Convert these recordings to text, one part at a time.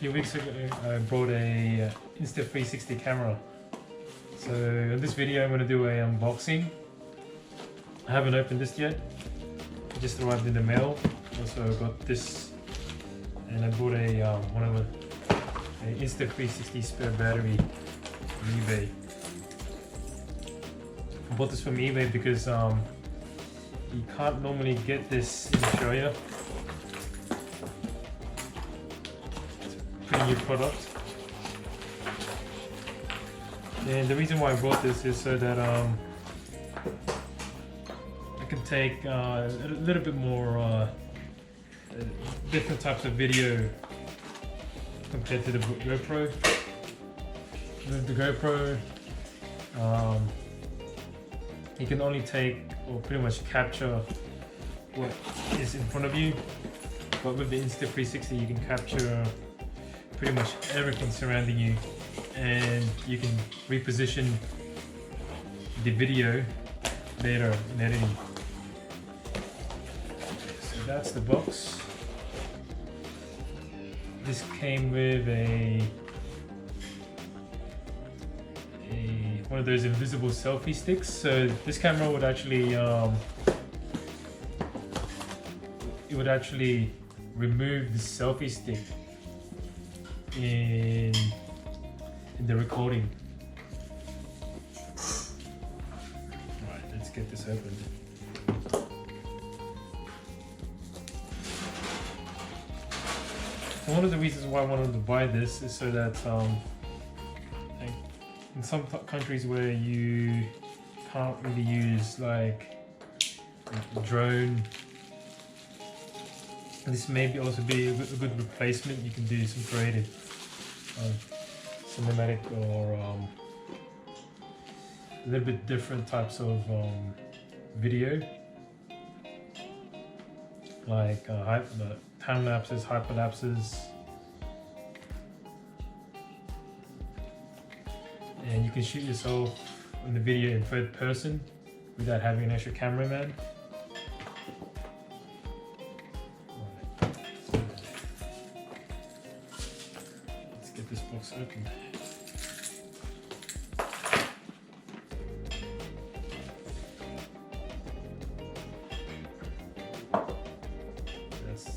few weeks ago I brought a Insta360 camera. So in this video I'm going to do a unboxing. I haven't opened this yet. It just arrived in the mail. Also got this, and I bought a Insta360 spare battery from eBay. I bought this from eBay because you can't normally get this in Australia. Pretty new product, and the reason why I bought this is so that I can take a little bit more different types of video compared to the GoPro. With the GoPro, you can only take or pretty much capture what is in front of you, but with the Insta360 you can capture pretty much everything surrounding you, and you can reposition the video later in editing. So that's the box. This came with one of those invisible selfie sticks. So this camera would actually it would actually remove the selfie stick in the recording. Right, let's get this opened. So one of the reasons why I wanted to buy this is so that in some countries where you can't really use like a drone, this may also be a good replacement. You can do some creative cinematic or a little bit different types of video, like time lapses, hyperlapses, and you can shoot yourself in the video in third person without having an extra cameraman. This box open. That's the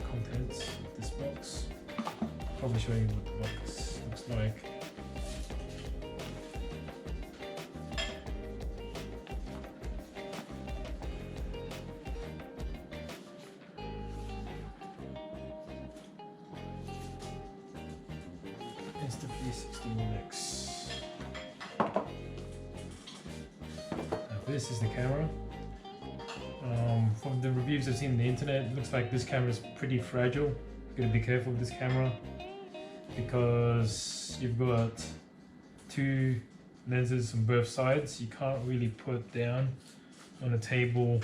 contents of this box. Probably show you what the box looks like. Insta360 This is the camera. From the reviews I've seen on the internet, it looks like this camera is pretty fragile. You've got to be careful with this camera because you've got two lenses on both sides. You can't really put it down on a table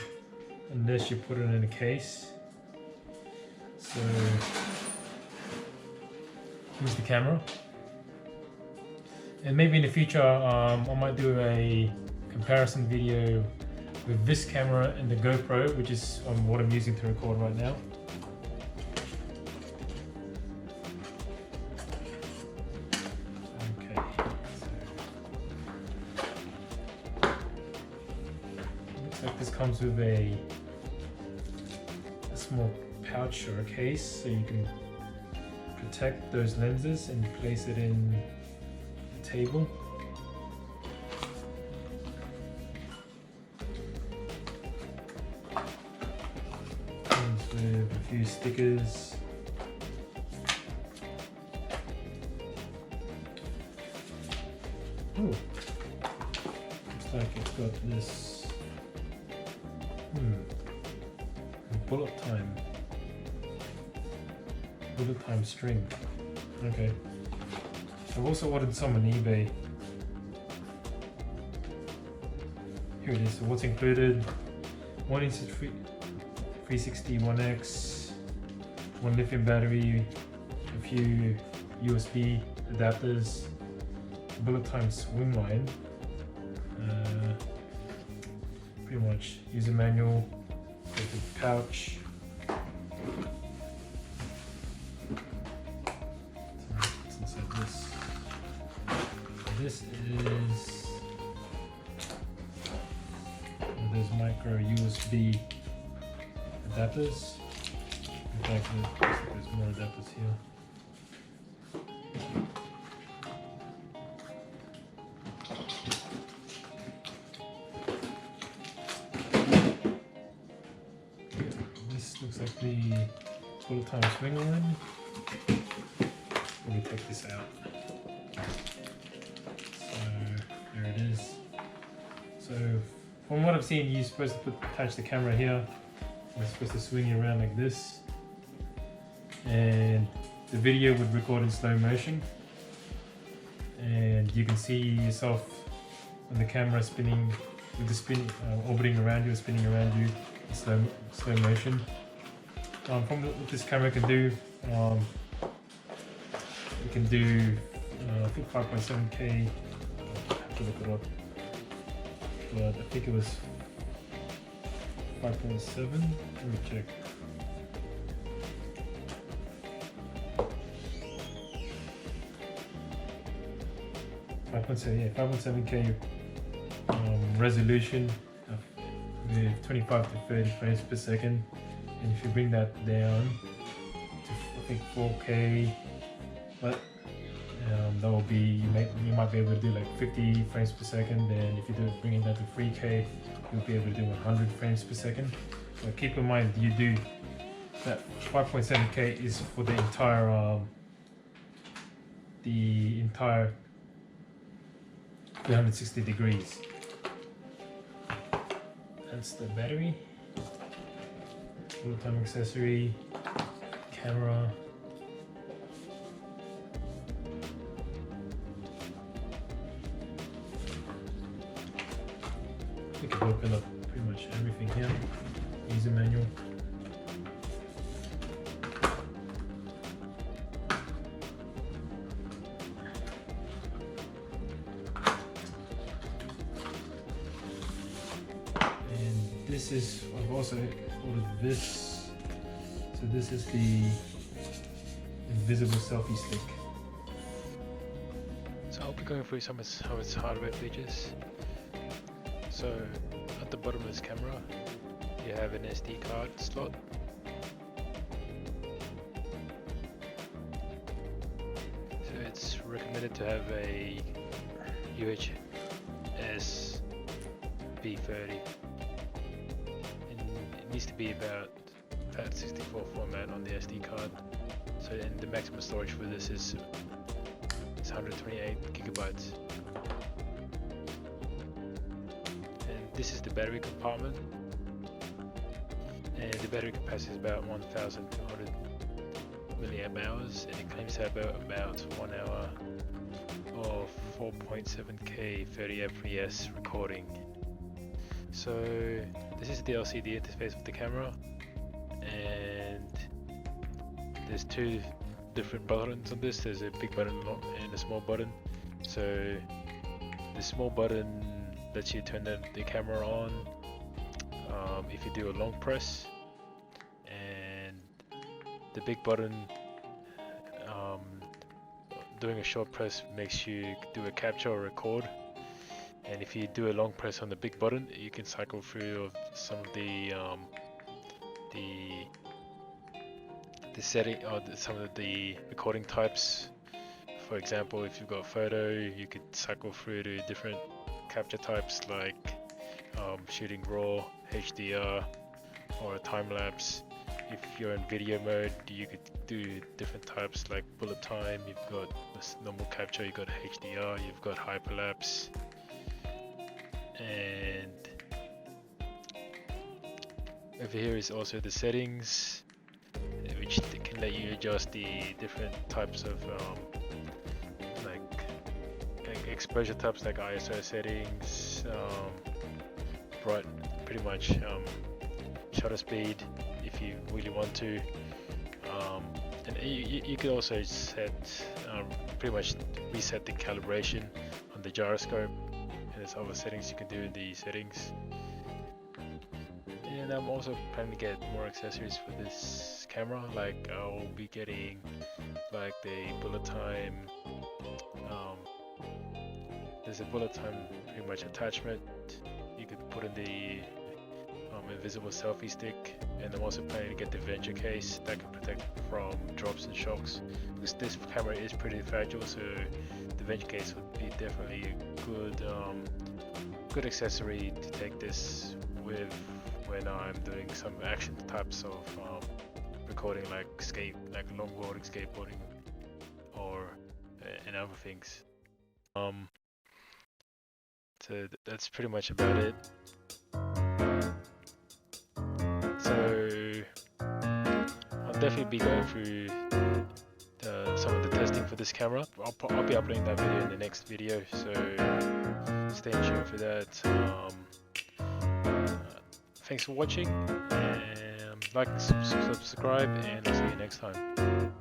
unless you put it in a case. So here's the camera. And maybe in the future I might do a comparison video with this camera and the GoPro, which is what I'm using to record right now. Okay, so looks like this comes with a small pouch or a case, so you can protect those lenses and place it in the table. Comes with a few stickers. Oh, looks like it's got this bullet time string. Okay. I've also ordered some on eBay. Here it is. So what's included? One Insta360 1X, one lithium battery, a few USB adapters, bullet time swim line, pretty much user manual, with a pouch, micro USB adapters. In fact, there's more adapters here. This looks like the full-time swing arm. Let me take this out. So there it is. So from what I've seen, you're supposed to attach the camera here. It's supposed to swing it around like this, and the video would record in slow motion, and you can see yourself on the camera spinning with the spin orbiting around you, or spinning around you in slow motion. From what this camera can do, it can do I think 5.7K. I have to look it up, but I think it was 5.7. Let me check. 5.7K resolution with 25 to 30 frames per second, and if you bring that down to I think 4K, but that will be you might be able to do like 50 frames per second. And if you do bring it down to 3K, you'll be able to do 100 frames per second. So keep in mind, you do that 5.7K is for the entire 360 degrees. That's the battery, full-time accessory, camera. You can open up pretty much everything here. User manual. And this is, I've also ordered this. So this is the invisible selfie stick. So I'll be going through some of its hardware features. So at the bottom of this camera, you have an SD card slot. So it's recommended to have a UHS B30, and it needs to be about FAT64 format on the SD card. So then the maximum storage for this is 128 gigabytes. This is the battery compartment, and the battery capacity is about 1,200 milliamp hours, and it claims to have about 1 hour of 4.7K 30 fps recording. So this is the LCD interface of the camera, and there's two different buttons on this. There's a big button and a small button. So the small button lets you turn the camera on if you do a long press, and the big button doing a short press makes you do a capture or record. And if you do a long press on the big button, you can cycle through some of the setting or some of the recording types. For example, if you've got photo, you could cycle through to different capture types like shooting raw, HDR, or a time lapse. If you're in video mode, you could do different types like bullet time. You've got this normal capture, you've got HDR, you've got hyperlapse, and over here is also the settings, which can let you adjust the different types of like exposure types like ISO settings, pretty much shutter speed if you really want to, and you could also set pretty much reset the calibration on the gyroscope, and there's other settings you can do in the settings. And I'm also planning to get more accessories for this camera, like I'll be getting like the bullet time. There's a bullet time pretty much attachment you could put in the invisible selfie stick, and I'm also planning to get the venture case that can protect from drops and shocks. Because this camera is pretty fragile, so the venture case would be definitely a good accessory to take this with when I'm doing some action types of recording, like longboarding, skateboarding, or and other things. So that's pretty much about it. So I'll definitely be going through some of the testing for this camera. I'll be uploading that video in the next video, so stay tuned for that. Thanks for watching, and like, subscribe, and I'll see you next time.